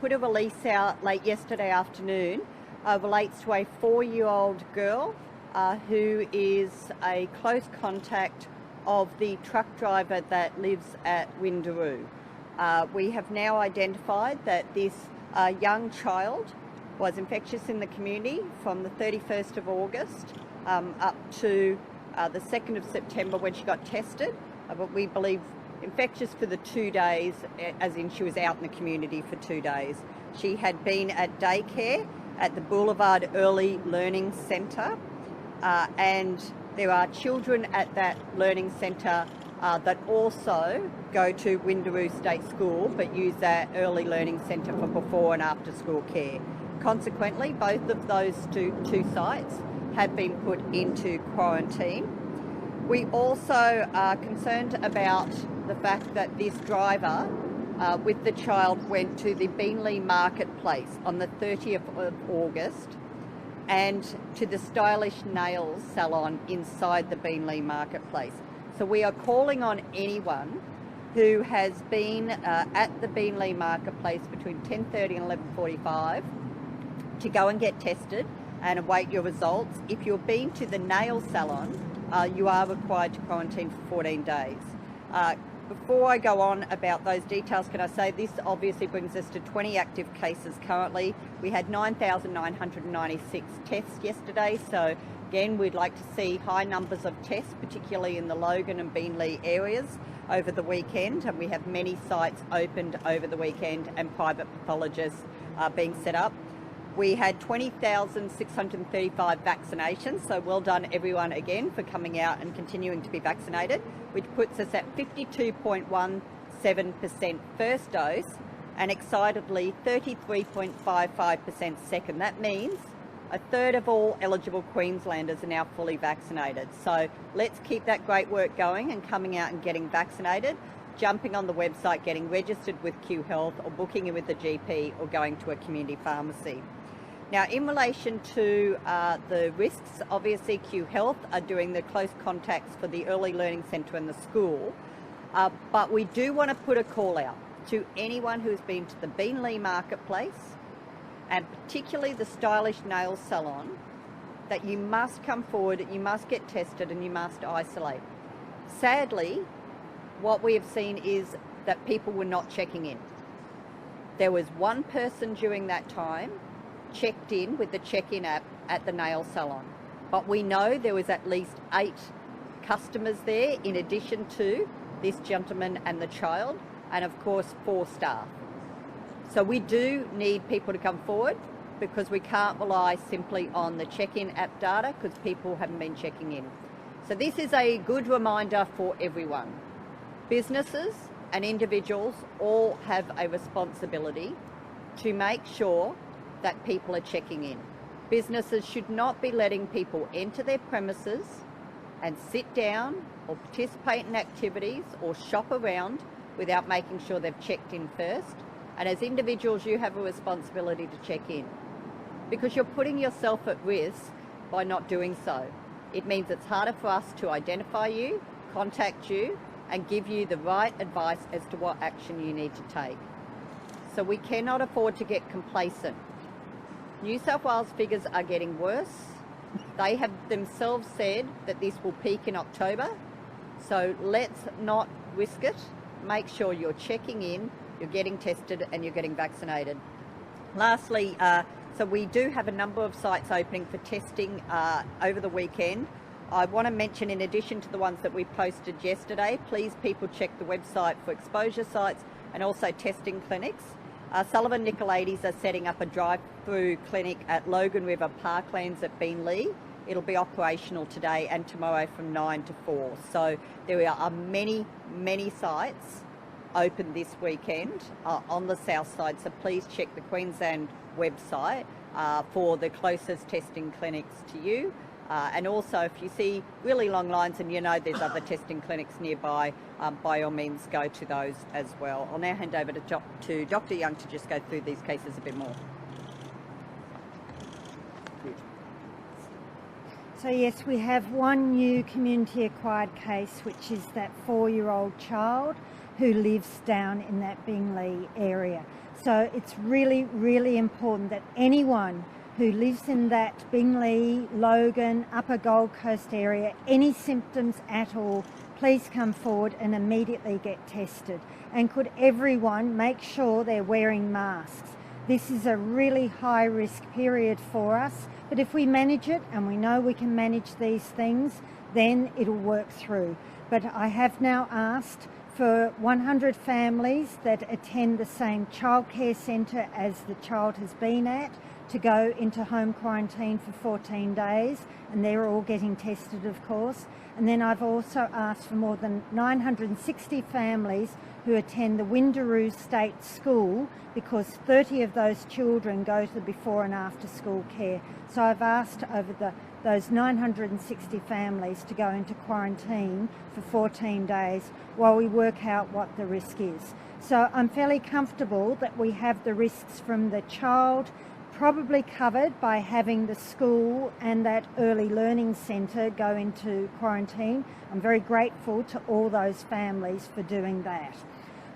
Put a release out late yesterday afternoon relates to a 4-year-old girl who is a close contact of the truck driver that lives at Windaroo. We have now identified that this young child was infectious in the community from the 31st of August up to the 2nd of September when she got tested, but we believe infectious for the 2 days, as in she was out in the community for 2 days. She had been at daycare at the Boulevard Early Learning Centre, and there are children at that learning centre that also go to Windaroo State School but use that early learning centre for before and after school care. Consequently, both of those two sites have been put into quarantine. We also are concerned about the fact that this driver with the child went to the Beanley Marketplace on the 30th of August and to the Stylish Nails Salon inside the Beanley Marketplace. So we are calling on anyone who has been at the Beanley Marketplace between 10:30 and 11:45 to go and get tested and await your results. If you've been to the nail salon, you are required to quarantine for 14 days. Before I go on about those details, can I say this obviously brings us to 20 active cases currently. We had 9,996 tests yesterday, so again, we'd like to see high numbers of tests, particularly in the Logan and Beanley areas over the weekend, and we have many sites opened over the weekend and private pathologists being set up. We had 20,635 vaccinations, so well done everyone again for coming out and continuing to be vaccinated, which puts us at 52.17% first dose and excitedly 33.55% second. That means a third of all eligible Queenslanders are now fully vaccinated. So let's keep that great work going and coming out and getting vaccinated, jumping on the website, getting registered with Q Health or booking in with the GP or going to a community pharmacy. Now, in relation to the risks, obviously Q Health are doing the close contacts for the Early Learning Centre and the school, but we do want to put a call out to anyone who's been to the Beanley Marketplace and particularly the Stylish Nails Salon, that you must come forward, you must get tested and you must isolate. Sadly, what we have seen is that people were not checking in. There was one person during that time checked in with the check-in app at the nail salon, but we know there was at least 8 customers there in addition to this gentleman and the child, and of course 4 staff. So we do need people to come forward because we can't rely simply on the check-in app data because people haven't been checking in. So this is a good reminder for everyone. Businesses and individuals all have a responsibility to make sure that people are checking in. Businesses should not be letting people enter their premises and sit down or participate in activities or shop around without making sure they've checked in first. And as individuals, you have a responsibility to check in because you're putting yourself at risk by not doing so. It means it's harder for us to identify you, contact you, and give you the right advice as to what action you need to take. So we cannot afford to get complacent. New South Wales figures are getting worse. They have themselves said that this will peak in October. So let's not risk it. Make sure you're checking in, you're getting tested and you're getting vaccinated. Lastly, so we do have a number of sites opening for testing over the weekend. I want to mention, in addition to the ones that we posted yesterday, please people check the website for exposure sites and also testing clinics. Sullivan Nicolaides are setting up a drive-through clinic at Logan River Parklands at Beanley. It'll be operational today and tomorrow from 9 to 4. So there are many, many sites open this weekend on the south side. So please check the Queensland website for the closest testing clinics to you. And also, if you see really long lines and you know there's other testing clinics nearby, by all means go to those as well. I'll now hand over to Dr. Young to just go through these cases a bit more. Good. So yes, we have one new community acquired case, which is that 4-year-old child who lives down in that Beanley area. So it's really, really important that anyone who lives in that Bingley, Logan, Upper Gold Coast area, any symptoms at all, please come forward and immediately get tested. And could everyone make sure they're wearing masks? This is a really high risk period for us, but if we manage it, and we know we can manage these things, then it'll work through. But I have now asked for 100 families that attend the same childcare centre as the child has been at to go into home quarantine for 14 days, and they're all getting tested, of course. And then I've also asked for more than 960 families who attend the Windaroo State School, because 30 of those children go to the before and after school care. So I've asked over those 960 families to go into quarantine for 14 days while we work out what the risk is. So I'm fairly comfortable that we have the risks from the child probably covered by having the school and that early learning centre go into quarantine. I'm very grateful to all those families for doing that.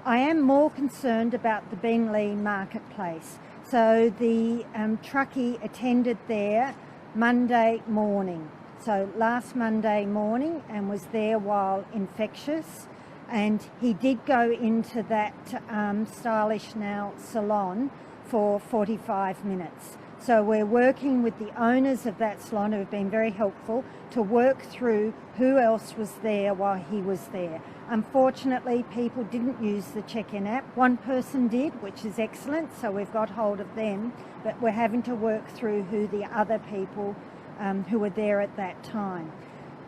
I am more concerned about the Bingley marketplace. So the truckie attended there Monday morning. So last Monday morning, and was there while infectious. And he did go into that Stylish Now salon for 45 minutes. So we're working with the owners of that salon, who have been very helpful, to work through who else was there while he was there. Unfortunately, people didn't use the check-in app. One person did, which is excellent, so we've got hold of them, but we're having to work through who the other people who were there at that time.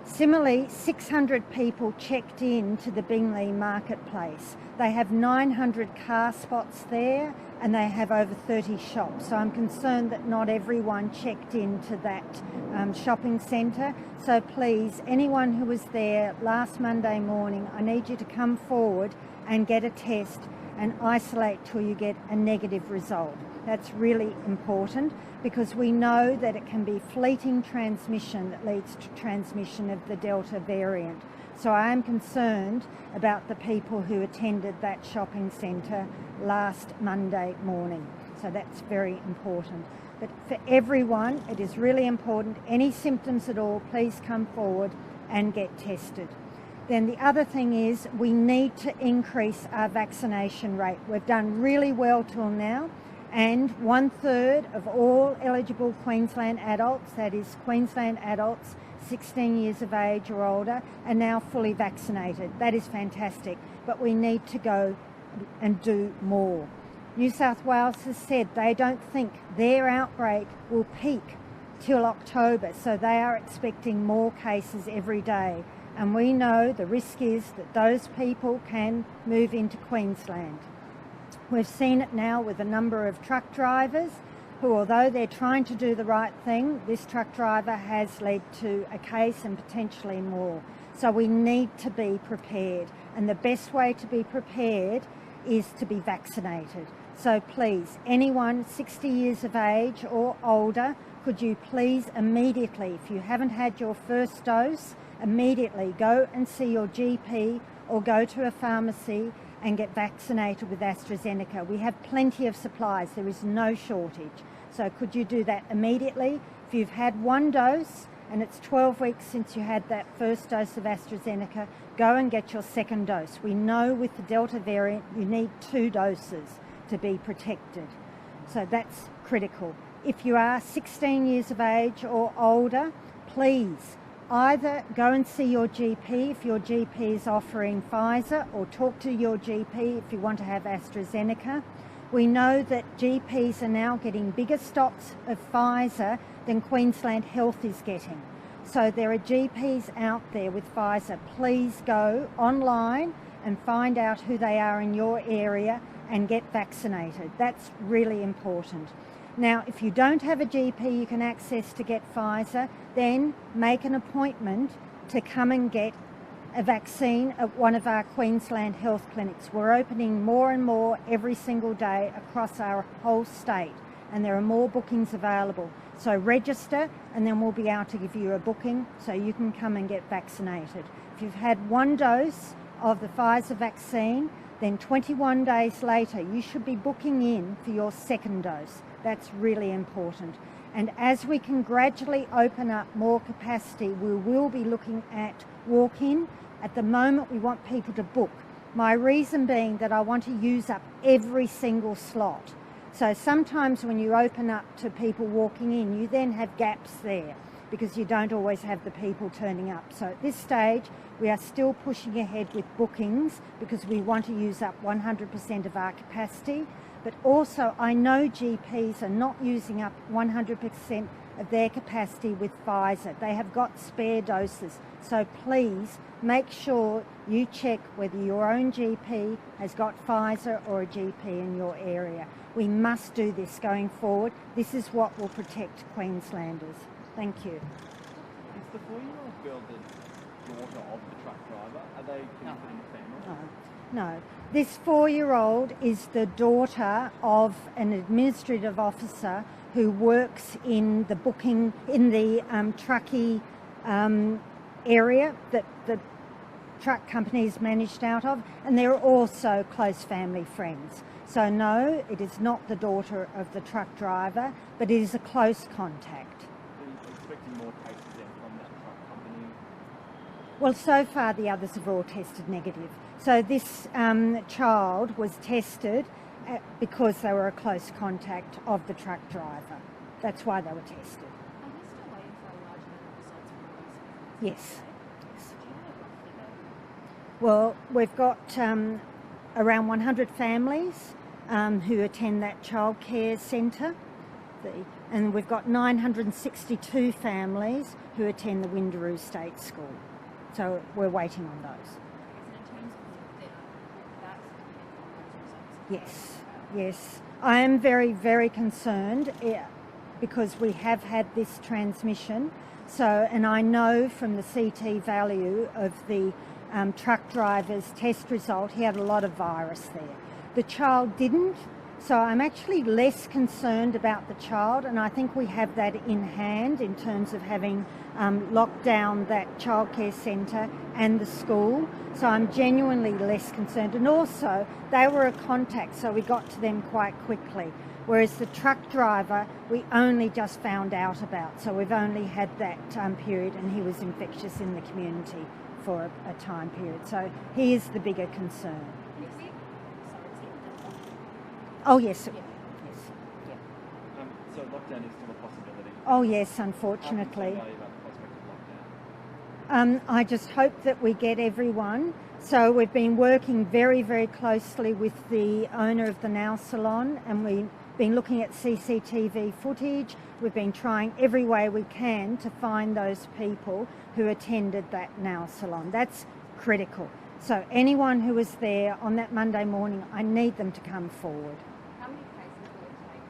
Similarly, 600 people checked in to the Bingley marketplace. They have 900 car spots there, and they have over 30 shops. So I'm concerned that not everyone checked into that shopping centre. So please, anyone who was there last Monday morning, I need you to come forward and get a test and isolate till you get a negative result. That's really important, because we know that it can be fleeting transmission that leads to transmission of the Delta variant. So I am concerned about the people who attended that shopping centre last Monday morning. So that's very important. But for everyone, it is really important. Any symptoms at all, please come forward and get tested. Then the other thing is, we need to increase our vaccination rate. We've done really well till now, and 1/3 of all eligible Queensland adults, that is Queensland adults 16 years of age or older, are now fully vaccinated. That is fantastic, but we need to go and do more. New South Wales has said they don't think their outbreak will peak till October, so they are expecting more cases every day. And we know the risk is that those people can move into Queensland. We've seen it now with a number of truck drivers who, although they're trying to do the right thing, this truck driver has led to a case and potentially more. So we need to be prepared, and the best way to be prepared is to be vaccinated. So please, anyone 60 years of age or older, could you please immediately, if you haven't had your first dose, immediately go and see your GP or go to a pharmacy and get vaccinated with AstraZeneca. We have plenty of supplies, there is no shortage. So could you do that immediately? If you've had one dose and it's 12 weeks since you had that first dose of AstraZeneca, go and get your second dose. We know with the Delta variant you need 2 doses to be protected. So that's critical. If you are 16 years of age or older, please either go and see your GP if your GP is offering Pfizer, or talk to your GP if you want to have AstraZeneca. We know that GPs are now getting bigger stocks of Pfizer than Queensland Health is getting. So there are GPs out there with Pfizer. Please go online and find out who they are in your area and get vaccinated. That's really important. Now, if you don't have a GP you can access to get Pfizer, then make an appointment to come and get a vaccine at one of our Queensland health clinics. We're opening more and more every single day across our whole state, and there are more bookings available. So register, and then we'll be able to give you a booking so you can come and get vaccinated. If you've had one dose of the Pfizer vaccine, then 21 days later you should be booking in for your second dose. That's really important. And as we can gradually open up more capacity, we will be looking at walk-in. At the moment we want people to book. My reason being that I want to use up every single slot. So sometimes when you open up to people walking in, you then have gaps there because you don't always have the people turning up. So at this stage, we are still pushing ahead with bookings because we want to use up 100% of our capacity. But also, I know GPs are not using up 100% of their capacity with Pfizer. They have got spare doses. So please make sure you check whether your own GP has got Pfizer or a GP in your area. We must do this going forward. This is what will protect Queenslanders. Thank you. Is the 4-year-old girl the daughter of the truck driver? Are they connected in the family? No. This 4-year-old is the daughter of an administrative officer who works in the booking, in the truckie area that the truck company is managed out of, and they're also close family friends. So no, it is not the daughter of the truck driver, but it is a close contact. Are you expecting more cases then from that truck company? Well, so far the others have all tested negative. So this child was tested because they were a close contact of the truck driver. That's why they were tested. Are you still waiting for a large amount of results from these? Yes. Yes. Do you know roughly though? Well, we've got around 100 families who attend that childcare centre, and we've got 962 families who attend the Windaroo State School. So we're waiting on those. In terms of that's dependent on those results. Yes. I am very, very concerned because we have had this transmission. So, and I know from the CT value of the truck driver's test result, he had a lot of virus there. The child didn't, so I'm actually less concerned about the child, and I think we have that in hand in terms of having locked down that childcare centre and the school. So I'm genuinely less concerned. And also, they were a contact, so we got to them quite quickly. Whereas the truck driver, we only just found out about. So we've only had that period, and he was infectious in the community for a time period. So he is the bigger concern. Oh, yes. Yes. Yeah. So lockdown is still a possibility? Oh, yes, unfortunately. How concerned are you about the prospect of lockdown? I just hope that we get everyone. So we've been working very, very closely with the owner of the nail salon, and we've been looking at CCTV footage. We've been trying every way we can to find those people who attended that nail salon. That's critical. So anyone who was there on that Monday morning, I need them to come forward. How many cases will it take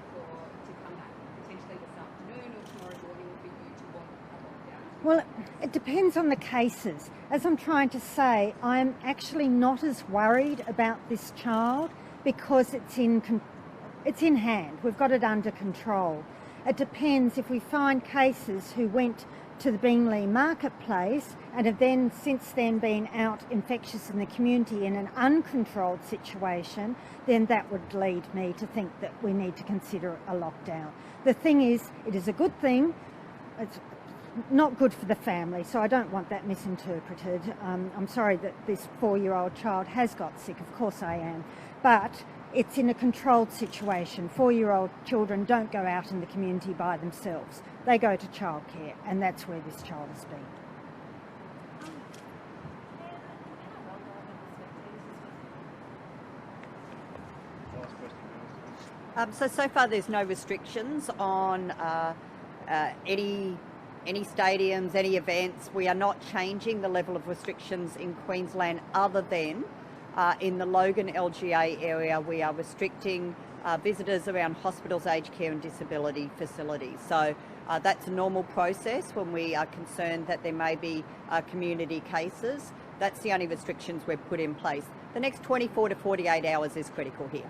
to come back potentially this afternoon or tomorrow morning for you to want a lockdown? Well, it depends on the cases. As I'm trying to say, I'm actually not as worried about this child because it's in hand. We've got it under control. It depends if we find cases who went to the Beenleigh marketplace and have then since then been out infectious in the community in an uncontrolled situation, then that would lead me to think that we need to consider a lockdown. The thing is, it is a good thing. It's not good for the family, so I don't want that misinterpreted. I'm sorry that this 4-year-old child has got sick, of course I am, but it's in a controlled situation. 4-year-old children don't go out in the community by themselves. They go to childcare, and that's where this child has been. So far there's no restrictions on any stadiums, any events. We are not changing the level of restrictions in Queensland other than in the Logan LGA area. We are restricting visitors around hospitals, aged care and disability facilities. So that's a normal process when we are concerned that there may be community cases. That's the only restrictions we've put in place. The next 24 to 48 hours is critical here.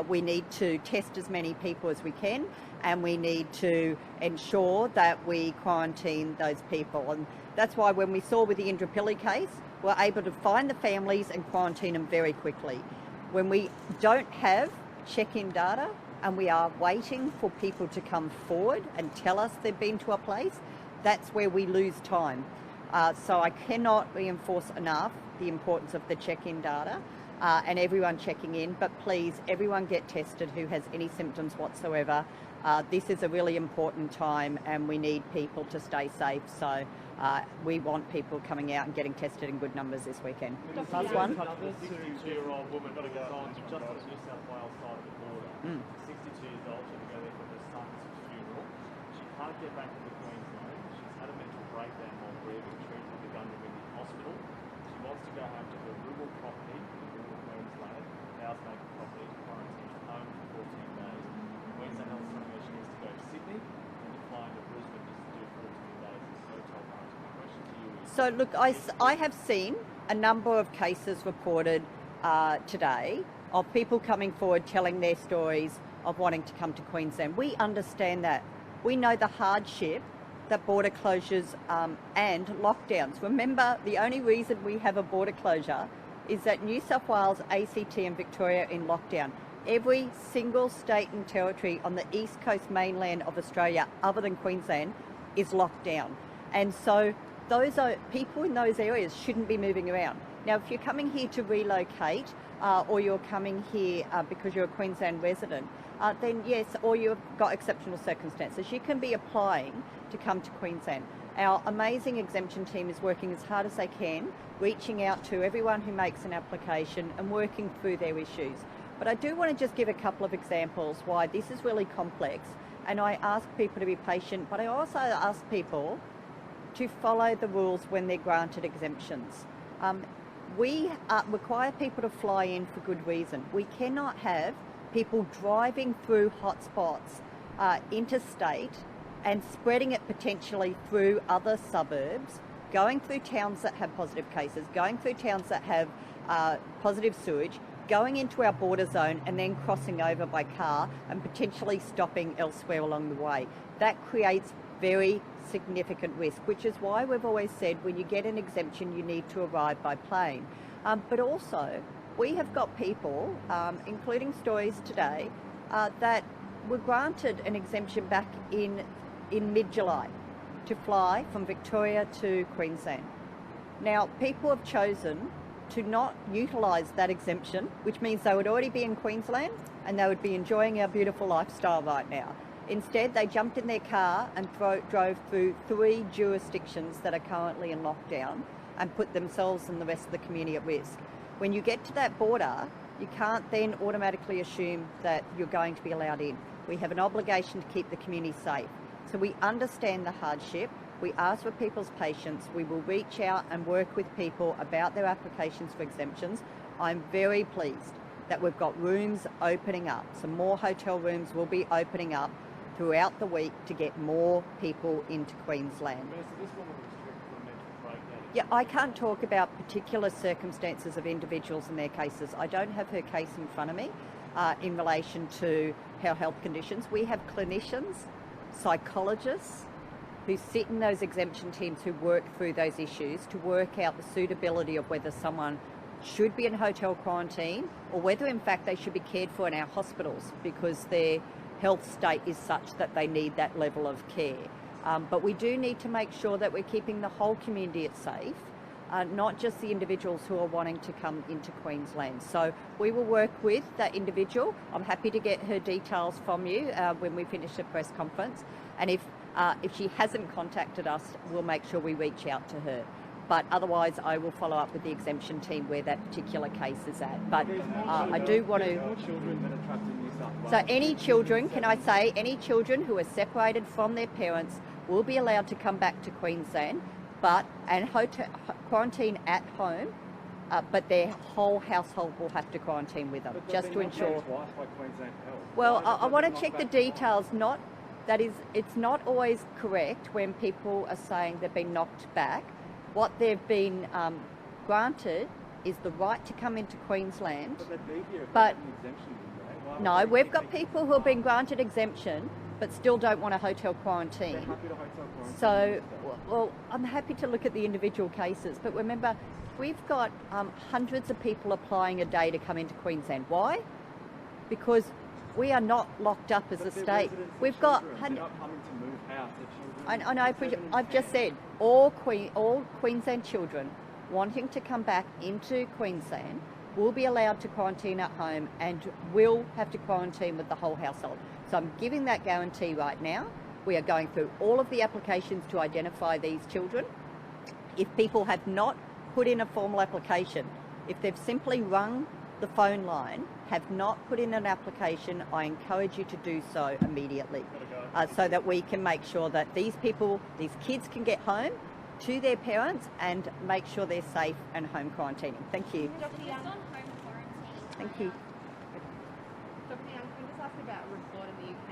We need to test as many people as we can, and we need to ensure that we quarantine those people. And that's why when we saw with the Indooroopilly case, we're able to find the families and quarantine them very quickly. When we don't have check-in data and we are waiting for people to come forward and tell us they've been to a place, that's where we lose time. So I cannot reinforce enough the importance of the check-in data and everyone checking in, but please, everyone get tested who has any symptoms whatsoever. This is a really important time and we need people to stay safe. So we want people coming out and getting tested in good numbers this weekend. Last one. The 62-year-old woman who was on just on the New South Wales side of the border. 62 years old, she had to go there for her son's funeral. She can't get back into Queensland. She's had a mental breakdown while grieving, treated with the Gunnery Hospital. She wants to go home to her rural property in rural Queensland, housemaker property, to quarantine at home for 14 days. Queensland Health telling her she needs to go to Sydney and to fly into Brisbane just to do 14 days in hotel quarantine. My question to you is... So look, I have seen a number of cases reported today of people coming forward telling their stories of wanting to come to Queensland. We understand that. We know the hardship that border closures and lockdowns. Remember, the only reason we have a border closure is that New South Wales, ACT and Victoria are in lockdown. Every single state and territory on the east coast mainland of Australia, other than Queensland, is locked down. And so those are, people in those areas shouldn't be moving around. Now, if you're coming here to relocate or you're coming here because you're a Queensland resident, then yes, or you've got exceptional circumstances, you can be applying to come to Queensland. Our amazing exemption team is working as hard as they can, reaching out to everyone who makes an application and working through their issues. But I do want to just give a couple of examples why this is really complex, and I ask people to be patient, but I also ask people to follow the rules when they're granted exemptions. We require people to fly in for good reason. We cannot have people driving through hotspots interstate and spreading it potentially through other suburbs, going through towns that have positive cases, going through towns that have positive sewage, going into our border zone and then crossing over by car and potentially stopping elsewhere along the way. That creates very significant risk, which is why we've always said when you get an exemption you need to arrive by plane. But also we have got people, including stories today, that were granted an exemption back in mid-July to fly from Victoria to Queensland. Now, people have chosen to not utilise that exemption, which means they would already be in Queensland and they would be enjoying our beautiful lifestyle right now. Instead, they jumped in their car and drove through 3 jurisdictions that are currently in lockdown and put themselves and the rest of the community at risk. When you get to that border, you can't then automatically assume that you're going to be allowed in. We have an obligation to keep the community safe. So we understand the hardship. We ask for people's patience. We will reach out and work with people about their applications for exemptions. I'm very pleased that we've got rooms opening up. Some more hotel rooms will be opening up throughout the week to get more people into Queensland. Yeah, I can't talk about particular circumstances of individuals and their cases. I don't have her case in front of me in relation to her health conditions. We have clinicians, psychologists who sit in those exemption teams who work through those issues to work out the suitability of whether someone should be in hotel quarantine or whether in fact they should be cared for in our hospitals because their health state is such that they need that level of care. But we do need to make sure that we're keeping the whole community safe, not just the individuals who are wanting to come into Queensland. So we will work with that individual. I'm happy to get her details from you when we finish the press conference. And if she hasn't contacted us, we'll make sure we reach out to her. But otherwise, I will follow up with the exemption team where that particular case is at. But I do want to... So any children, can I say, any children who are separated from their parents will be allowed to come back to Queensland, and quarantine at home, but their whole household will have to quarantine with them, just to ensure. Well, I want to check the details. It's not always correct when people are saying they've been knocked back. What they've been granted is the right to come into Queensland. But no, we've got people who have been granted exemption but still don't want a hotel quarantine. So, well, I'm happy to look at the individual cases, but remember, we've got hundreds of people applying a day to come into Queensland. Why? Because we are not locked up as a state. We've got. They're not coming to move house. They're children. I know. I've just said all Queensland children wanting to come back into Queensland will be allowed to quarantine at home and will have to quarantine with the whole household. So I'm giving that guarantee right now. We are going through all of the applications to identify these children. If people have not put in a formal application, if they've simply rung the phone line, have not put in an application, I encourage you to do so immediately, so that we can make sure that these kids can get home to their parents and make sure they're safe and home quarantining. Thank you. Just on home quarantine. Thank you. Dr. Young, can I just ask about a report in the UK